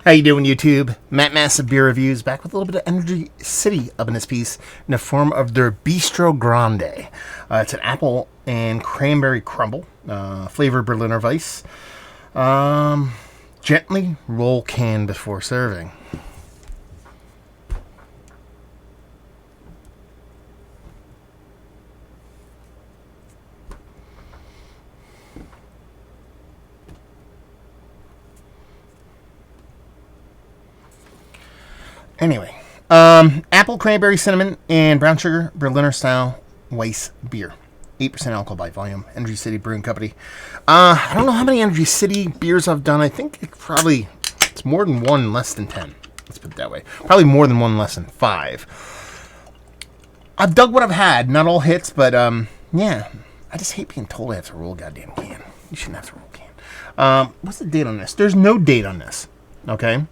How you doing, YouTube? Matt Massive Beer Reviews back with a little bit of Energy City up in this piece in the form of their Bistro Grande. It's an apple and cranberry crumble, flavored Berliner Weiss. Gently roll can before serving. Anyway, apple, cranberry, cinnamon, and brown sugar Berliner style Weiss beer. 8% alcohol by volume. Energy City Brewing Company. I don't know how many Energy City beers I've done. I think it's more than one, less than 10. Let's put it that way. Probably more than one, less than 5. I've dug what I've had. Not all hits, but yeah. I just hate being told I have to roll a goddamn can. You shouldn't have to roll a can. What's the date on this? There's no date on this. Okay.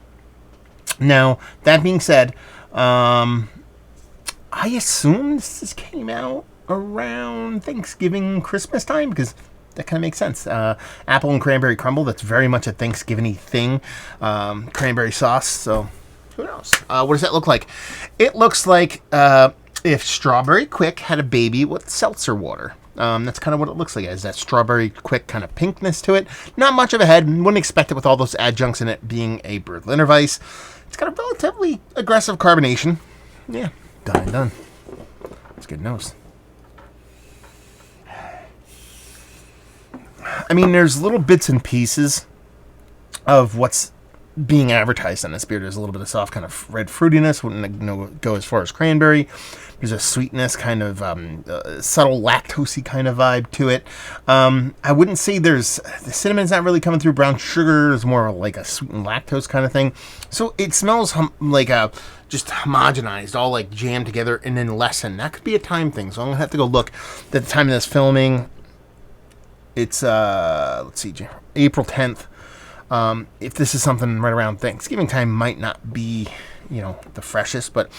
Now, that being said, I assume this came out around Thanksgiving, Christmas time, because that kind of makes sense. Apple and cranberry crumble, that's very much a Thanksgiving-y thing. Cranberry sauce, so who knows? What does that look like? It looks like if Strawberry Quick had a baby with seltzer water. That's kind of what it looks like. It has that Strawberry Quick kind of pinkness to it. Not much of a head. Wouldn't expect it with all those adjuncts in it being a Berliner Weiss. It's got a relatively aggressive carbonation. Yeah, done and done. It's good nose. I mean, there's little bits and pieces of what's being advertised on this beer. There's a little bit of soft kind of red fruitiness. Wouldn't go as far as cranberry. There's a sweetness, kind of subtle lactosey kind of vibe to it. I wouldn't say the cinnamon's not really coming through. Brown sugar is more like a sweetened lactose kind of thing. So it smells like just homogenized, all like jammed together and then lessened. That could be a time thing. So I'm gonna have to go look at the time of this filming. It's let's see, April 10th. If this is something right around Thanksgiving time, might not be, the freshest, but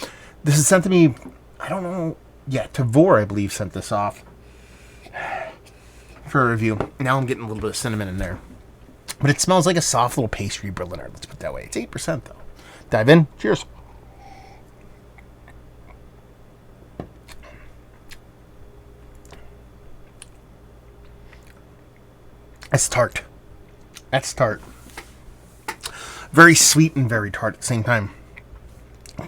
this is sent to me, I don't know, Tavor, I believe, sent this off for a review. Now I'm getting a little bit of cinnamon in there. But it smells like a soft little pastry Berliner, let's put it that way. It's 8% though. Dive in. Cheers. That's tart. Very sweet and very tart at the same time.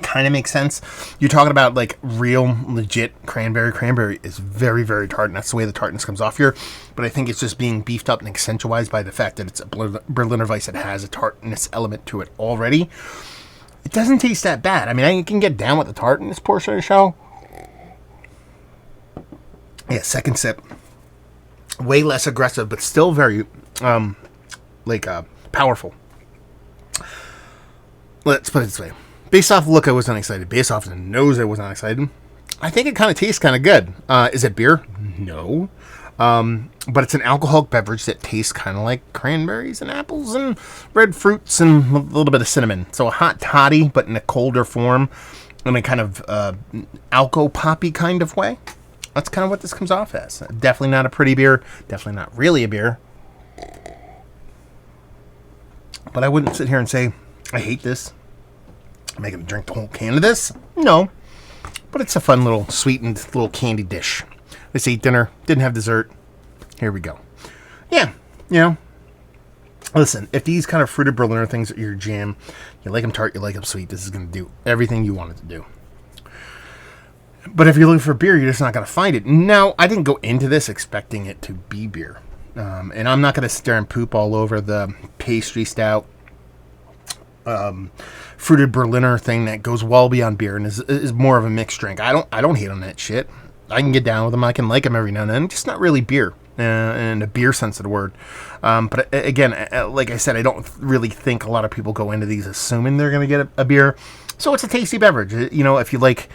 Kind of makes sense. You're talking about like real, legit cranberry. Cranberry is very, very tart, and that's the way the tartness comes off here. But I think it's just being beefed up and accentuated by the fact that it's a Berliner Weiss that has a tartness element to it already. It doesn't taste that bad. I mean, I can get down with the tart in this portion of the show. Yeah, second sip. Way less aggressive, but still very, powerful. Let's put it this way. Based off the look, I was not excited. Based off the nose, I was not excited. I think it kind of tastes kind of good. Is it beer? No. But it's an alcoholic beverage that tastes kind of like cranberries and apples and red fruits and a little bit of cinnamon. So a hot toddy, but in a colder form, in a kind of alco poppy kind of way. That's kind of what this comes off as. Definitely not a pretty beer. Definitely not really a beer. But I wouldn't sit here and say, I hate this. I'm making them drink the whole can of this. No. But it's a fun little sweetened little candy dish. Let's eat dinner. Didn't have dessert. Here we go. Yeah. Listen, if these kind of fruited Berliner things are your jam, you like them tart, you like them sweet, this is going to do everything you want it to do. But if you're looking for beer, you're just not going to find it. Now, I didn't go into this expecting it to be beer. And I'm not going to sit there and poop all over the pastry stout, fruited Berliner thing that goes well beyond beer and is more of a mixed drink. I don't hate on that shit. I can get down with them. I can like them every now and then. It's just not really beer, in a beer sense of the word. But again, like I said, I don't really think a lot of people go into these assuming they're going to get a beer. So it's a tasty beverage. If you like...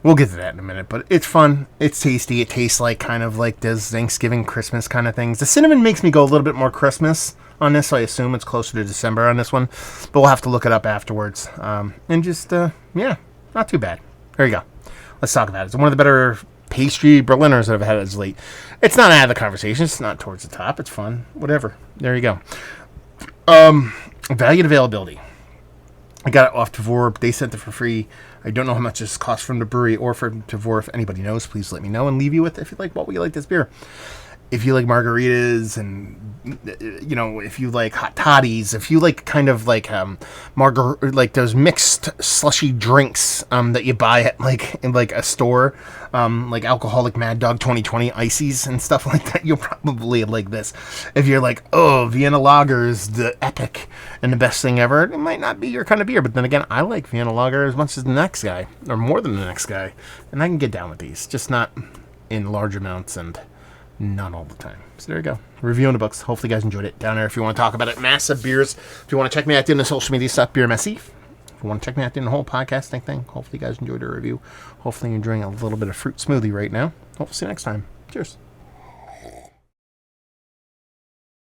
We'll get to that in a minute, but it's fun. It's tasty. It tastes like kind of like those Thanksgiving, Christmas kind of things. The cinnamon makes me go a little bit more Christmas on this, so I assume it's closer to December on this one, but we'll have to look it up afterwards. And just, not too bad. There you go. Let's talk about it. It's one of the better pastry Berliners that I've had as late. It's not out of the conversation. It's not towards the top. It's fun. Whatever. There you go. Value and availability. I got it off Tavor. They sent it for free. I don't know how much this costs from the brewery or from Tavor. If anybody knows, please let me know and leave you with if you like what we like this beer. If you like margaritas and, if you like hot toddies, if you like kind of like like those mixed slushy drinks that you buy at in a store, like alcoholic Mad Dog 2020 ices and stuff like that, you'll probably like this. If you're like, oh, Vienna Lager is the epic and the best thing ever, it might not be your kind of beer. But then again, I like Vienna Lager as much as the next guy, or more than the next guy, and I can get down with these, just not in large amounts and not all the time. So there you go. Reviewing the books. Hopefully you guys enjoyed it. Down there, if you want to talk about it, massive beers. If you want to check me out doing the social media stuff, Beer Messy. If you want to check me out doing the whole podcasting thing, hopefully you guys enjoyed the review. Hopefully you're enjoying a little bit of fruit smoothie right now. Hopefully see you next time. Cheers.